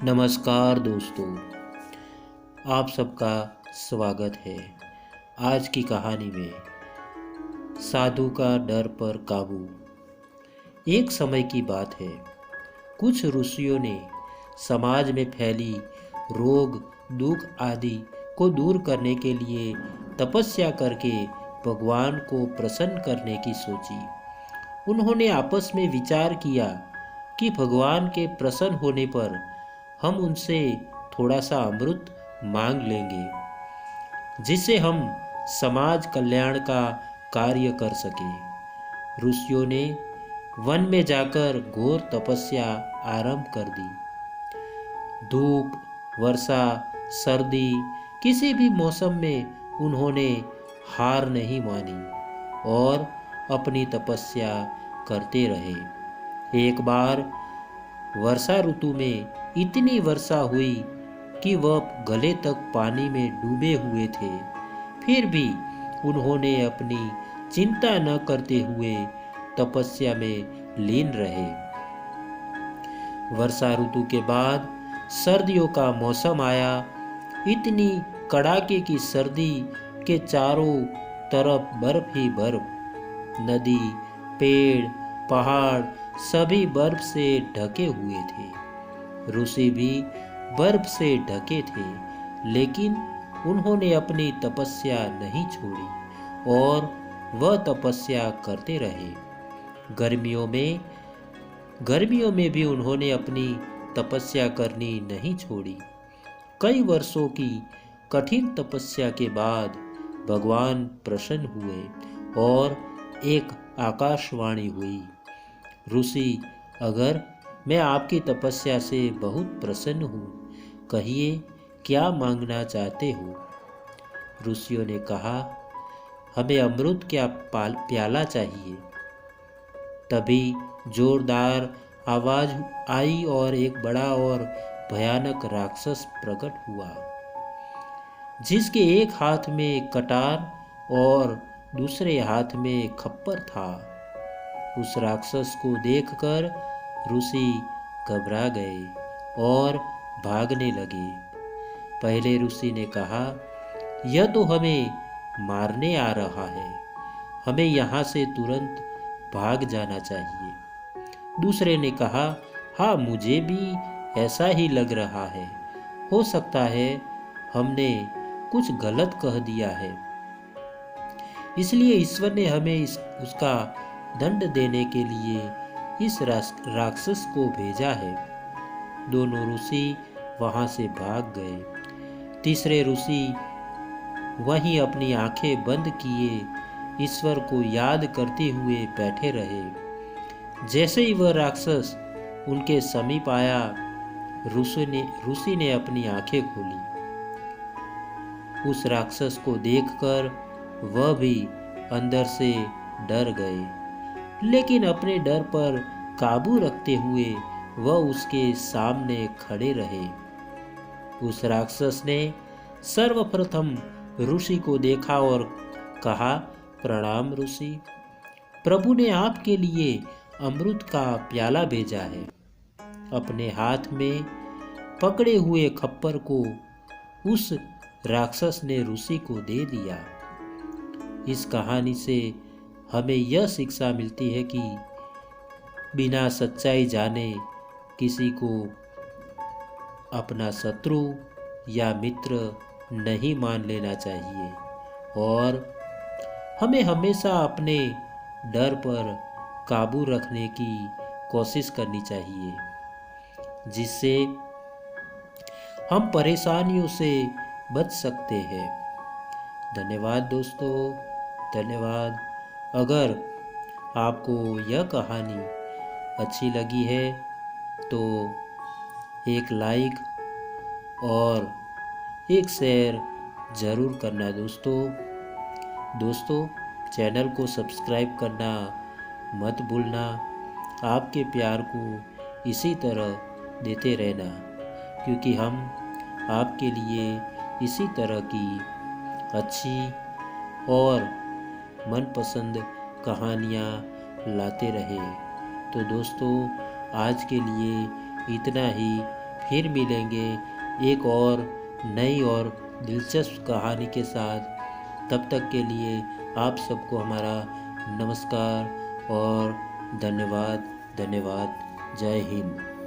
नमस्कार दोस्तों, आप सबका स्वागत है। आज की कहानी में साधु का डर पर काबू। एक समय की बात है, कुछ ऋषियों ने समाज में फैली रोग दुख आदि को दूर करने के लिए तपस्या करके भगवान को प्रसन्न करने की सोची। उन्होंने आपस में विचार किया कि भगवान के प्रसन्न होने पर हम उनसे थोड़ा सा अमृत मांग लेंगे, जिससे हम समाज कल्याण का कार्य कर सकें। ऋषियों ने वन में जाकर घोर तपस्या आरंभ कर दी। धूप, वर्षा, सर्दी, किसी भी मौसम में उन्होंने हार नहीं मानी और अपनी तपस्या करते रहे। एक बार वर्षा ऋतु में इतनी वर्षा हुई कि वह गले तक पानी में डूबे हुए थे। फिर भी उन्होंने अपनी चिंता न करते हुए तपस्या में लीन रहे। वर्षा ऋतु के बाद सर्दियों का मौसम आया। इतनी कड़ाके की सर्दी के चारों तरफ बर्फ ही बर्फ। नदी, पेड़, पहाड़ सभी बर्फ से ढके हुए थे। ऋषि भी बर्फ से ढके थे, लेकिन उन्होंने अपनी तपस्या नहीं छोड़ी और वह तपस्या करते रहे। गर्मियों में भी उन्होंने अपनी तपस्या करनी नहीं छोड़ी। कई वर्षों की कठिन तपस्या के बाद भगवान प्रसन्न हुए और एक आकाशवाणी हुई, ऋषि, अगर मैं आपकी तपस्या से बहुत प्रसन्न हूँ, कहिए क्या मांगना चाहते हो। ऋषियों ने कहा, हमें अमृत का प्याला चाहिए। तभी जोरदार आवाज आई और एक बड़ा और भयानक राक्षस प्रकट हुआ, जिसके एक हाथ में कटार और दूसरे हाथ में खप्पर था। उस राक्षस को देखकर ऋषि घबरा गए और भागने लगे। पहले ऋषि ने कहा, यह तो हमें मारने आ रहा है, हमें यहाँ से तुरंत भाग जाना चाहिए। दूसरे ने कहा, हाँ, मुझे भी ऐसा ही लग रहा है, हो सकता है हमने कुछ गलत कह दिया है, इसलिए ईश्वर ने हमें उसका दंड देने के लिए इस राक्षस को भेजा है। दोनों ऋषि वहां से भाग गए। तीसरे ऋषि वहीं अपनी आंखें बंद किए ईश्वर को याद करते हुए बैठे रहे। जैसे ही वह राक्षस उनके समीप आया, ऋषि ने अपनी आंखें खोली। उस राक्षस को देखकर वह भी अंदर से डर गए, लेकिन अपने डर पर काबू रखते हुए वह उसके सामने खड़े रहे। उस राक्षस ने सर्वप्रथम ऋषि को देखा और कहा, प्रणाम ऋषि, प्रभु ने आपके लिए अमृत का प्याला भेजा है। अपने हाथ में पकड़े हुए खप्पर को उस राक्षस ने ऋषि को दे दिया। इस कहानी से हमें यह शिक्षा मिलती है कि बिना सच्चाई जाने किसी को अपना शत्रु या मित्र नहीं मान लेना चाहिए और हमें हमेशा अपने डर पर काबू रखने की कोशिश करनी चाहिए, जिससे हम परेशानियों से बच सकते हैं। धन्यवाद दोस्तों, धन्यवाद। अगर आपको यह कहानी अच्छी लगी है तो एक लाइक और एक शेयर ज़रूर करना दोस्तों। चैनल को सब्सक्राइब करना मत भूलना। आपके प्यार को इसी तरह देते रहना, क्योंकि हम आपके लिए इसी तरह की अच्छी और मनपसंद कहानियाँ लाते रहे। तो दोस्तों, आज के लिए इतना ही। फिर मिलेंगे एक और नई और दिलचस्प कहानी के साथ। तब तक के लिए आप सबको हमारा नमस्कार और धन्यवाद। धन्यवाद। जय हिंद।